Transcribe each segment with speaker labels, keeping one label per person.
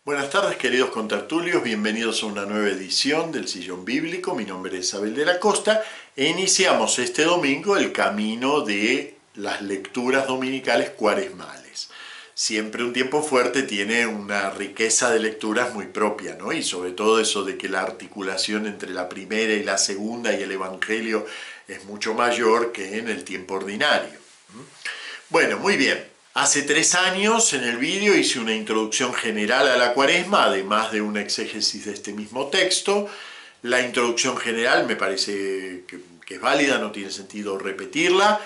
Speaker 1: Buenas tardes, queridos contertulios, bienvenidos a una nueva edición del Sillón Bíblico. Mi nombre es Abel de la Costa e iniciamos este domingo el camino de las lecturas dominicales cuaresmales. Siempre un tiempo fuerte tiene una riqueza de lecturas muy propia, ¿no? Y sobre todo eso de que la articulación entre la primera y la segunda y el Evangelio es mucho mayor que en el tiempo ordinario. Bueno, muy bien. Hace 3 años en el vídeo hice una introducción general a la Cuaresma, además de una exégesis de este mismo texto. La introducción general me parece que es válida, no tiene sentido repetirla.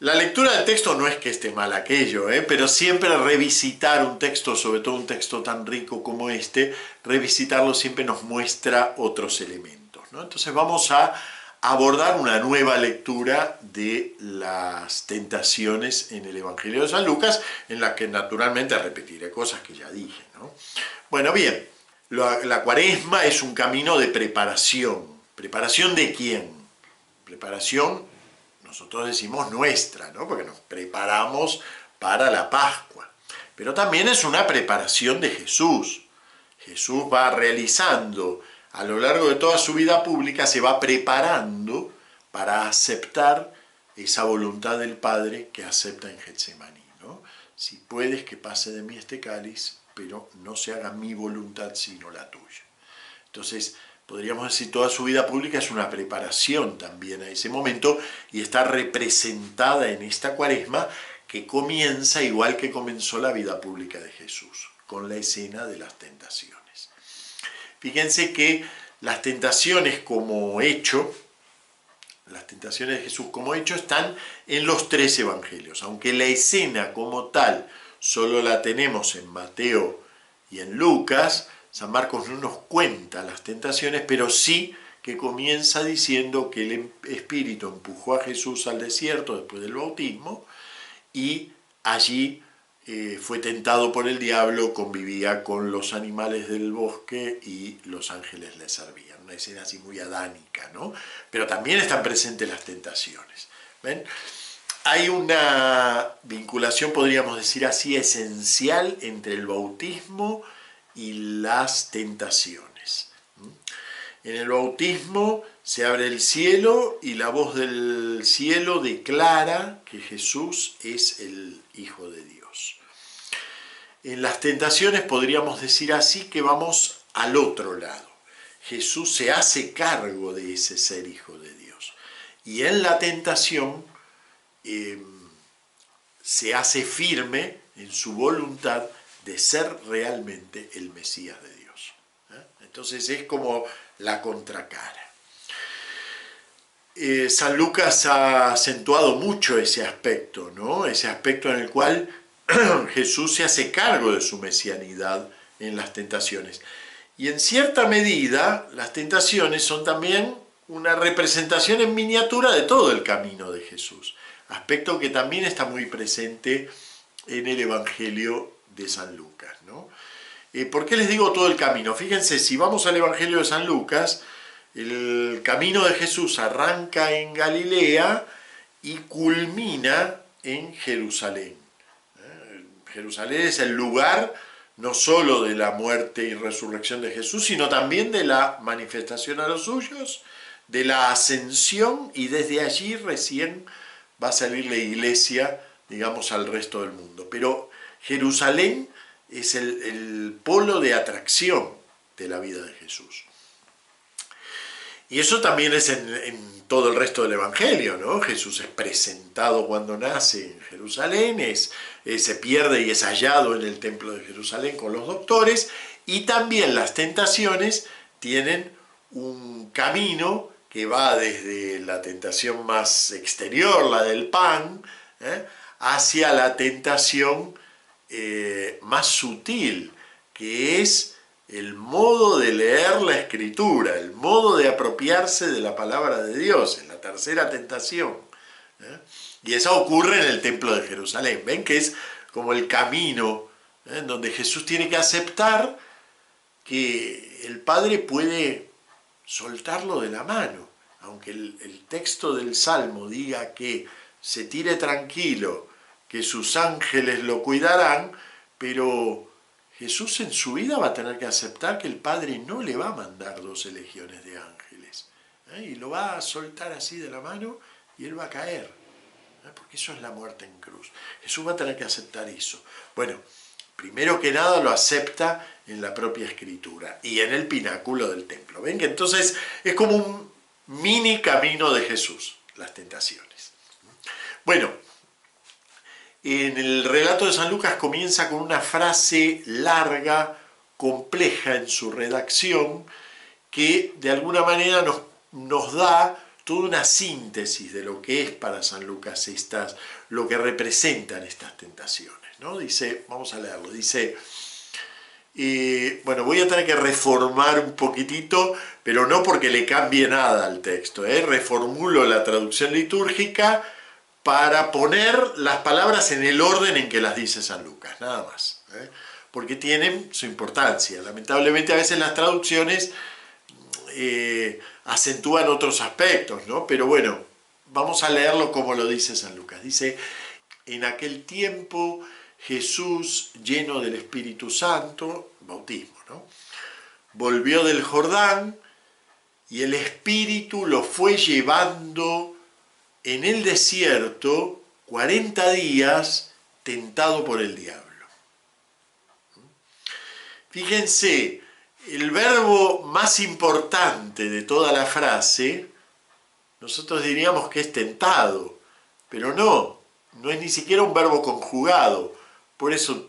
Speaker 1: La lectura del texto no es que esté mal aquello, pero siempre revisitar un texto, sobre todo un texto tan rico como este, revisitarlo siempre nos muestra otros elementos, ¿no? Entonces vamos a abordar una nueva lectura de las tentaciones en el Evangelio de San Lucas, en la que naturalmente repetiré cosas que ya dije, ¿no? Bueno, bien, la Cuaresma es un camino de preparación. ¿Preparación de quién? Preparación, nosotros decimos nuestra, ¿no? Porque nos preparamos para la Pascua. Pero también es una preparación de Jesús. Jesús va realizando a lo largo de toda su vida pública, se va preparando para aceptar esa voluntad del Padre que acepta en Getsemaní, ¿no? Si puedes que pase de mí este cáliz, pero no se haga mi voluntad sino la tuya. Entonces, podríamos decir, toda su vida pública es una preparación también a ese momento y está representada en esta Cuaresma que comienza igual que comenzó la vida pública de Jesús, con la escena de las tentaciones. Fíjense que las tentaciones como hecho, las tentaciones de Jesús como hecho están en los 3 evangelios, aunque la escena como tal solo la tenemos en Mateo y en Lucas. San Marcos no nos cuenta las tentaciones, pero sí que comienza diciendo que el Espíritu empujó a Jesús al desierto después del bautismo y allí fue tentado por el diablo, convivía con los animales del bosque y los ángeles le servían. Una escena así muy adánica, ¿no? Pero también están presentes las tentaciones. ¿Ven? Hay una vinculación, podríamos decir así, esencial entre el bautismo y las tentaciones. En el bautismo se abre el cielo y la voz del cielo declara que Jesús es el Hijo de Dios. En las tentaciones podríamos decir así que vamos al otro lado. Jesús se hace cargo de ese ser Hijo de Dios. Y en la tentación se hace firme en su voluntad de ser realmente el Mesías de Dios. Entonces es como la contracara. San Lucas ha acentuado mucho ese aspecto, ¿no? Ese aspecto en el cual Jesús se hace cargo de su mesianidad en las tentaciones. Y en cierta medida, las tentaciones son también una representación en miniatura de todo el camino de Jesús. Aspecto que también está muy presente en el Evangelio de San Lucas, ¿no? ¿Por qué les digo todo el camino? Fíjense, si vamos al Evangelio de San Lucas, el camino de Jesús arranca en Galilea y culmina en Jerusalén. Jerusalén es el lugar no solo de la muerte y resurrección de Jesús, sino también de la manifestación a los suyos, de la ascensión, y desde allí recién va a salir la iglesia, digamos, al resto del mundo. Pero Jerusalén es el polo de atracción de la vida de Jesús. Y eso también es en todo el resto del Evangelio, ¿no? Jesús es presentado cuando nace en Jerusalén, se pierde y es hallado en el templo de Jerusalén con los doctores, y también las tentaciones tienen un camino que va desde la tentación más exterior, la del pan, hacia la tentación más sutil, que es el modo de leer la Escritura, el modo de apropiarse de la palabra de Dios, en la tercera tentación. Y eso ocurre en el templo de Jerusalén. ¿Ven? Que es como el camino en donde Jesús tiene que aceptar que el Padre puede soltarlo de la mano. Aunque el texto del Salmo diga que se tire tranquilo, que sus ángeles lo cuidarán, pero Jesús en su vida va a tener que aceptar que el Padre no le va a mandar 12 legiones de ángeles. Y lo va a soltar así de la mano y él va a caer. Porque eso es la muerte en cruz. Jesús va a tener que aceptar eso. Bueno, primero que nada lo acepta en la propia Escritura y en el pináculo del templo. ¿Ven? Que entonces es como un mini camino de Jesús, las tentaciones. Bueno, en el relato de San Lucas comienza con una frase larga, compleja en su redacción, que de alguna manera nos da toda una síntesis de lo que es para San Lucas lo que representan estas tentaciones, ¿no? Dice, vamos a leerlo, dice, bueno, voy a tener que reformar un poquitito, pero no porque le cambie nada al texto, reformulo la traducción litúrgica para poner las palabras en el orden en que las dice San Lucas, nada más, porque tienen su importancia. Lamentablemente a veces las traducciones acentúan otros aspectos, ¿no? Pero bueno, vamos a leerlo como lo dice San Lucas. Dice, en aquel tiempo Jesús, lleno del Espíritu Santo, bautismo, ¿no? Volvió del Jordán y el Espíritu lo fue llevando en el desierto 40 días tentado por el diablo. Fíjense, el verbo más importante de toda la frase, nosotros diríamos que es tentado, pero no es ni siquiera un verbo conjugado. Por eso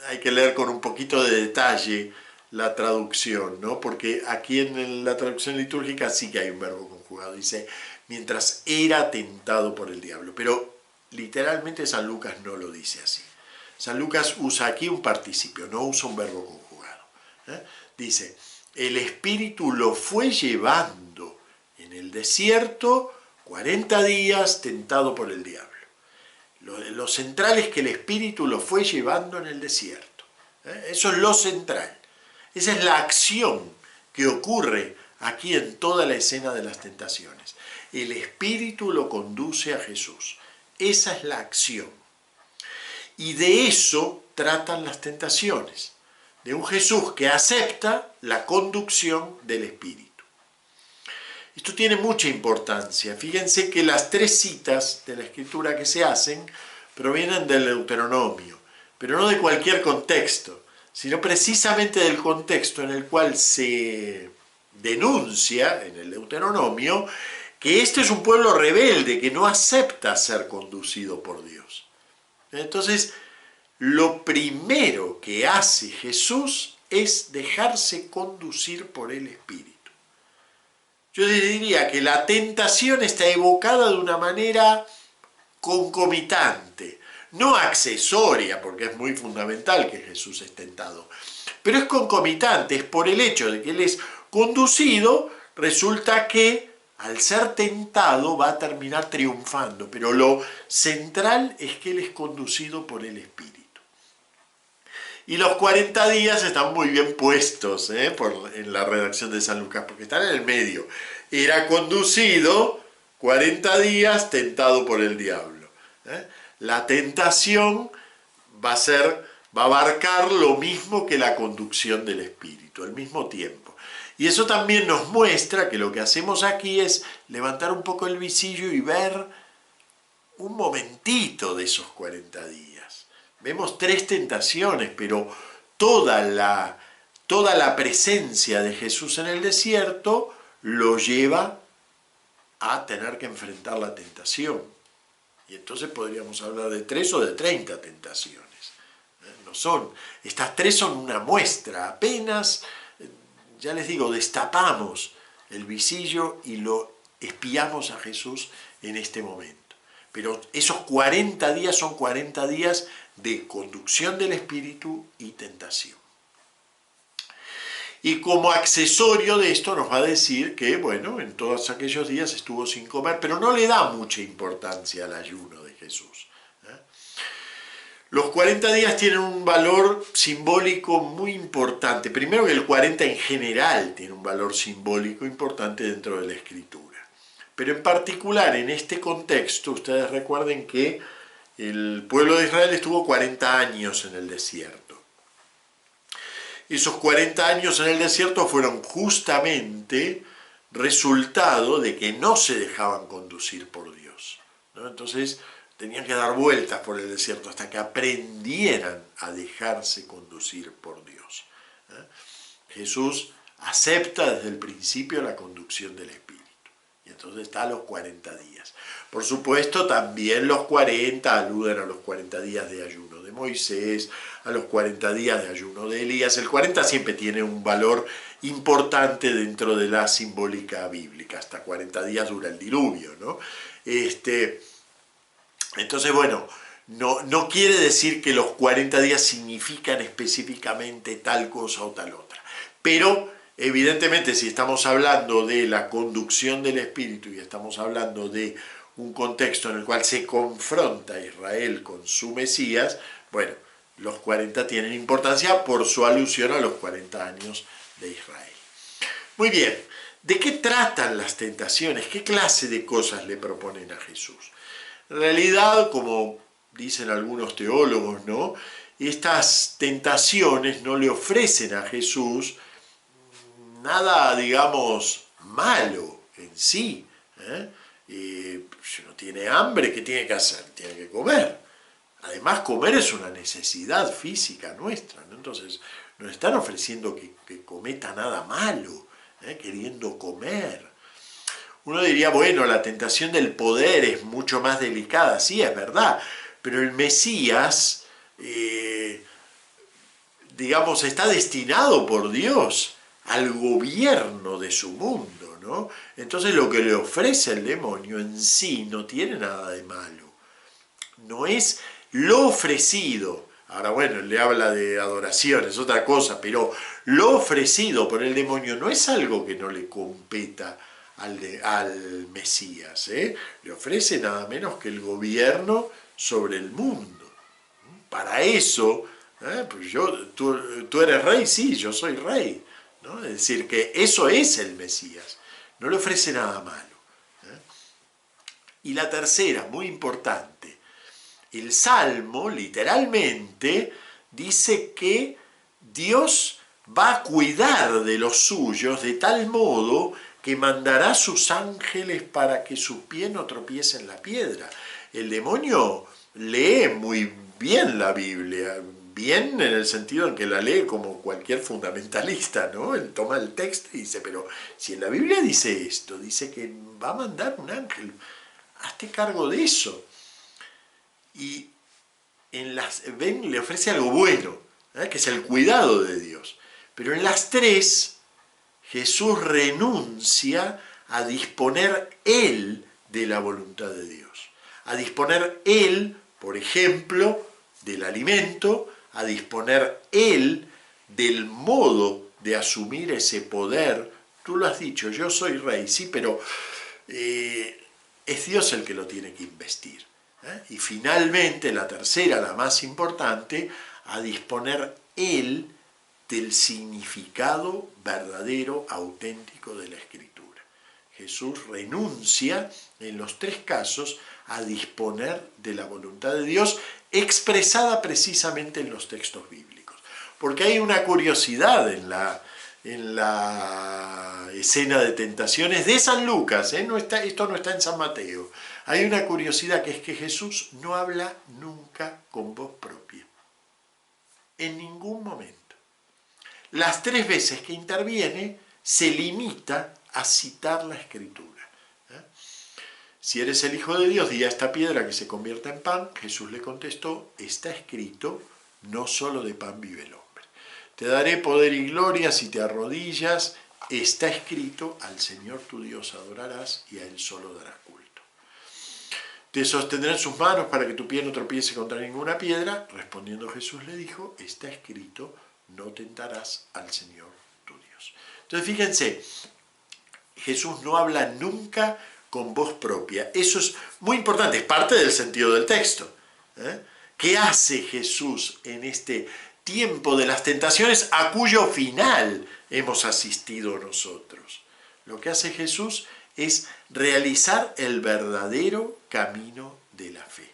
Speaker 1: hay que leer con un poquito de detalle la traducción, ¿no? Porque aquí en la traducción litúrgica sí que hay un verbo conjugado. Dice, mientras era tentado por el diablo. Pero literalmente San Lucas no lo dice así. San Lucas usa aquí un participio, no usa un verbo conjugado. Dice, el Espíritu lo fue llevando en el desierto 40 días tentado por el diablo. Lo central es que el Espíritu lo fue llevando en el desierto. Eso es lo central. Esa es la acción que ocurre aquí en toda la escena de las tentaciones. El Espíritu lo conduce a Jesús. Esa es la acción. Y de eso tratan las tentaciones. De un Jesús que acepta la conducción del Espíritu. Esto tiene mucha importancia. Fíjense que las 3 citas de la Escritura que se hacen provienen del Deuteronomio, pero no de cualquier contexto, sino precisamente del contexto en el cual se denuncia en el Deuteronomio que este es un pueblo rebelde que no acepta ser conducido por Dios. Entonces, lo primero que hace Jesús es dejarse conducir por el Espíritu. Yo diría que la tentación está evocada de una manera concomitante, no accesoria, porque es muy fundamental que Jesús es tentado, pero es concomitante, es por el hecho de que Él es conducido, resulta que al ser tentado va a terminar triunfando, pero lo central es que Él es conducido por el Espíritu. Y los 40 días están muy bien puestos en la redacción de San Lucas, porque están en el medio. Era conducido 40 días tentado por el diablo. La tentación va a abarcar lo mismo que la conducción del Espíritu, al mismo tiempo. Y eso también nos muestra que lo que hacemos aquí es levantar un poco el visillo y ver un momentito de esos 40 días. Vemos 3 tentaciones, pero toda la presencia de Jesús en el desierto lo lleva a tener que enfrentar la tentación. Y entonces podríamos hablar de 3 o de 30 tentaciones. No son. Estas 3 son una muestra. Apenas, ya les digo, destapamos el visillo y lo espiamos a Jesús en este momento. Pero esos 40 días son 40 días de conducción del Espíritu y tentación. Y como accesorio de esto nos va a decir que, bueno, en todos aquellos días estuvo sin comer, pero no le da mucha importancia al ayuno de Jesús. Los 40 días tienen un valor simbólico muy importante. Primero que el 40 en general tiene un valor simbólico importante dentro de la Escritura. Pero en particular en este contexto, ustedes recuerden que el pueblo de Israel estuvo 40 años en el desierto. Esos 40 años en el desierto fueron justamente resultado de que no se dejaban conducir por Dios, ¿no? Entonces tenían que dar vueltas por el desierto hasta que aprendieran a dejarse conducir por Dios. Jesús acepta desde el principio la conducción del Espíritu. Y entonces está a los 40 días. Por supuesto, también los 40 aluden a los 40 días de ayuno de Moisés, a los 40 días de ayuno de Elías. El 40 siempre tiene un valor importante dentro de la simbólica bíblica. Hasta 40 días dura el diluvio, ¿no? Entonces, bueno, no quiere decir que los 40 días significan específicamente tal cosa o tal otra. Pero, evidentemente, si estamos hablando de la conducción del Espíritu y estamos hablando de un contexto en el cual se confronta a Israel con su Mesías, bueno, los 40 tienen importancia por su alusión a los 40 años de Israel. Muy bien, ¿de qué tratan las tentaciones? ¿Qué clase de cosas le proponen a Jesús? En realidad, como dicen algunos teólogos, ¿no?, estas tentaciones no le ofrecen a Jesús nada, digamos, malo en sí. Si uno tiene hambre, ¿qué tiene que hacer? Tiene que comer. Además, comer es una necesidad física nuestra, ¿no? Entonces, nos están ofreciendo que cometa nada malo, queriendo comer. Uno diría, bueno, la tentación del poder es mucho más delicada. Sí, es verdad, pero el Mesías, digamos, está destinado por Dios al gobierno de su mundo, ¿no? Entonces lo que le ofrece el demonio en sí no tiene nada de malo. No es lo ofrecido. Ahora, bueno, le habla de adoración, es otra cosa, pero lo ofrecido por el demonio no es algo que no le competa al Mesías, Le ofrece nada menos que el gobierno sobre el mundo. Para eso, pues tú eres rey, sí, yo soy rey, ¿no? Es decir, que eso es el Mesías, no le ofrece nada malo. Y la tercera, muy importante, el Salmo literalmente dice que Dios va a cuidar de los suyos de tal modo que mandará sus ángeles para que su pie no tropiece en la piedra. El demonio lee muy bien la Biblia, bien en el sentido en que la lee como cualquier fundamentalista, ¿no? Él toma el texto y dice, pero si en la Biblia dice esto, dice que va a mandar un ángel, hazte cargo de eso. Y le ofrece algo bueno, que es el cuidado de Dios. Pero en las tres, Jesús renuncia a disponer Él de la voluntad de Dios. A disponer Él, por ejemplo, del alimento, a disponer Él del modo de asumir ese poder. Tú lo has dicho, yo soy rey, sí, pero es Dios el que lo tiene que investir. Y finalmente, la tercera, la más importante, a disponer Él del significado verdadero, auténtico de la Escritura. Jesús renuncia, en los tres casos, a disponer de la voluntad de Dios, expresada precisamente en los textos bíblicos. Porque hay una curiosidad en la escena de tentaciones de San Lucas, esto no está en San Mateo. Hay una curiosidad que es que Jesús no habla nunca con voz propia, en ningún momento. Las tres veces que interviene se limita a citar la Escritura. Si eres el Hijo de Dios, di a esta piedra que se convierta en pan. Jesús le contestó, está escrito, no solo de pan vive el hombre. Te daré poder y gloria si te arrodillas, está escrito, al Señor tu Dios adorarás y a Él solo darás culto. Te sostendrá en sus manos para que tu pie no tropiece contra ninguna piedra. Respondiendo Jesús le dijo, está escrito, no tentarás al Señor tu Dios. Entonces fíjense, Jesús no habla nunca con voz propia. Eso es muy importante, es parte del sentido del texto. ¿Qué hace Jesús en este tiempo de las tentaciones a cuyo final hemos asistido nosotros? Lo que hace Jesús es realizar el verdadero camino de la fe.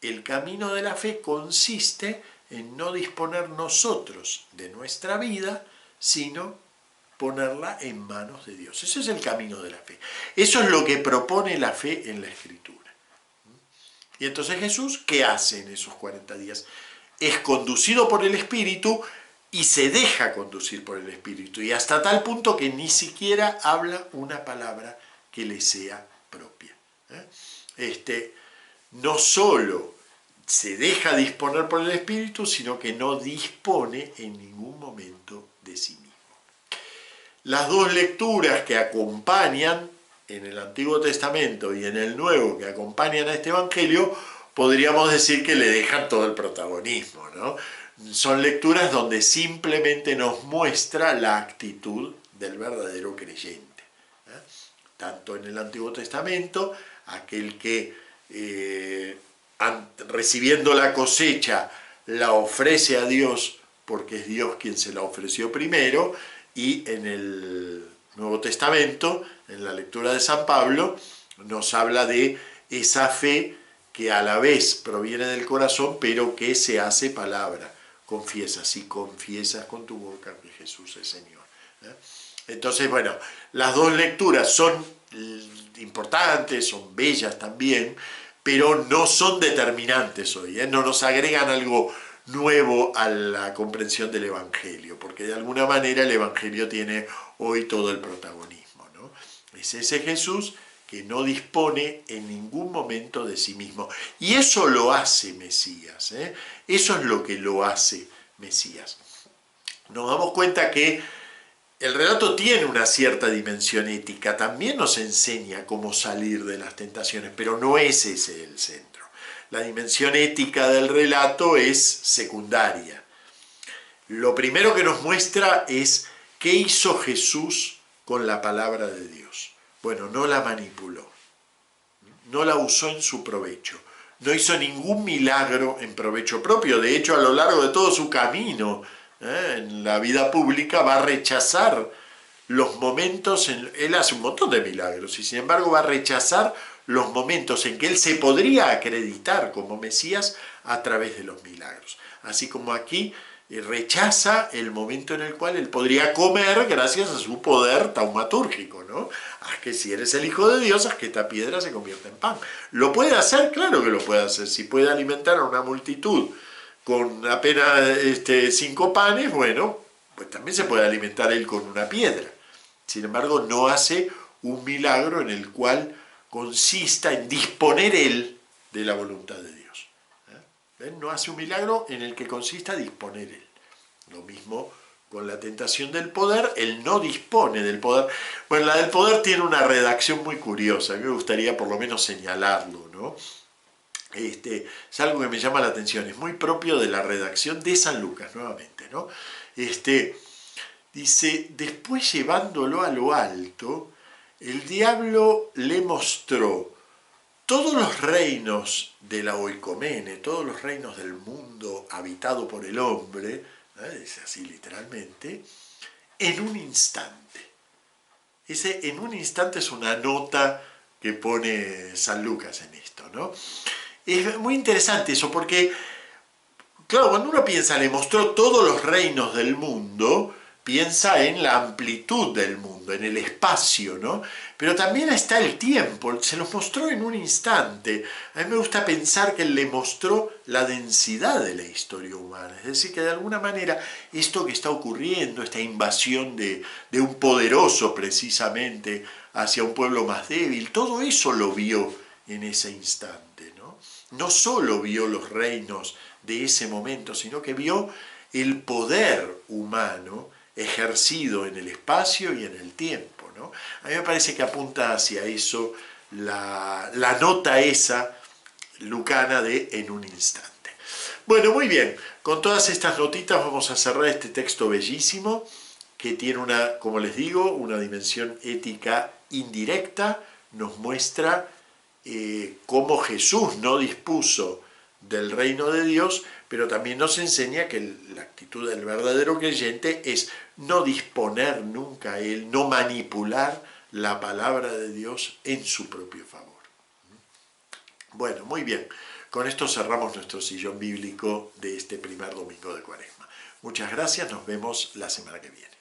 Speaker 1: El camino de la fe consiste en no disponer nosotros de nuestra vida, sino ponerla en manos de Dios. Ese es el camino de la fe. Eso es lo que propone la fe en la Escritura. Y entonces Jesús, ¿qué hace en esos 40 días? Es conducido por el Espíritu y se deja conducir por el Espíritu. Y hasta tal punto que ni siquiera habla una palabra que le sea propia. No solo se deja disponer por el Espíritu, sino que no dispone en ningún momento de sí mismo. Las dos lecturas que acompañan en el Antiguo Testamento y en el Nuevo, que acompañan a este Evangelio, podríamos decir que le dejan todo el protagonismo, ¿no? Son lecturas donde simplemente nos muestra la actitud del verdadero creyente. Tanto en el Antiguo Testamento, aquel que recibiendo la cosecha la ofrece a Dios porque es Dios quien se la ofreció primero, y en el Nuevo Testamento, en la lectura de San Pablo, nos habla de esa fe que a la vez proviene del corazón, pero que se hace palabra. Confiesas, y confiesas con tu boca que Jesús es Señor. Entonces, bueno, las dos lecturas son importantes, son bellas también, pero no son determinantes hoy, no nos agregan algo nuevo a la comprensión del Evangelio, porque de alguna manera el Evangelio tiene hoy todo el protagonismo, ¿no? Es ese Jesús que no dispone en ningún momento de sí mismo. Y eso lo hace Mesías, Eso es lo que lo hace Mesías. Nos damos cuenta que el relato tiene una cierta dimensión ética, también nos enseña cómo salir de las tentaciones, pero no es ese el centro. La dimensión ética del relato es secundaria. Lo primero que nos muestra es qué hizo Jesús con la palabra de Dios. Bueno, no la manipuló, no la usó en su provecho, no hizo ningún milagro en provecho propio. De hecho, a lo largo de todo su camino en la vida pública va a rechazar los momentos, él hace un montón de milagros y sin embargo va a rechazar los momentos en que él se podría acreditar como Mesías a través de los milagros. Así como aquí rechaza el momento en el cual él podría comer gracias a su poder taumatúrgico, ¿no? Haz que si eres el Hijo de Dios, haz que esta piedra se convierta en pan. ¿Lo puede hacer? Claro que lo puede hacer. Si puede alimentar a una multitud con apenas 5 panes, bueno, pues también se puede alimentar él con una piedra. Sin embargo, no hace un milagro en el cual consista en disponer él de la voluntad de Dios. No hace un milagro en el que consista disponer él. Lo mismo con la tentación del poder, él no dispone del poder. Bueno, la del poder tiene una redacción muy curiosa, a mí me gustaría por lo menos señalarlo, ¿no? Es algo que me llama la atención, es muy propio de la redacción de San Lucas, nuevamente, ¿no? Dice, después llevándolo a lo alto, el diablo le mostró todos los reinos de la oikomene, todos los reinos del mundo habitado por el hombre, dice así literalmente, en un instante. Ese en un instante es una nota que pone San Lucas en esto, ¿no? Es muy interesante eso porque, claro, cuando uno piensa, le mostró todos los reinos del mundo, piensa en la amplitud del mundo, en el espacio, ¿no? Pero también está el tiempo, se los mostró en un instante. A mí me gusta pensar que él le mostró la densidad de la historia humana, es decir, que de alguna manera esto que está ocurriendo, esta invasión de un poderoso precisamente hacia un pueblo más débil, todo eso lo vio en ese instante, ¿no? No solo vio los reinos de ese momento, sino que vio el poder humano ejercido en el espacio y en el tiempo, ¿no? A mí me parece que apunta hacia eso la nota esa lucana de en un instante. Bueno, muy bien, con todas estas notitas vamos a cerrar este texto bellísimo que tiene una, como les digo, una dimensión ética indirecta, nos muestra cómo Jesús no dispuso del reino de Dios, pero también nos enseña que la actitud del verdadero creyente es no disponer nunca a él, no manipular la palabra de Dios en su propio favor. Bueno, muy bien. Con esto cerramos nuestro sillón bíblico de este primer domingo de Cuaresma. Muchas gracias, nos vemos la semana que viene.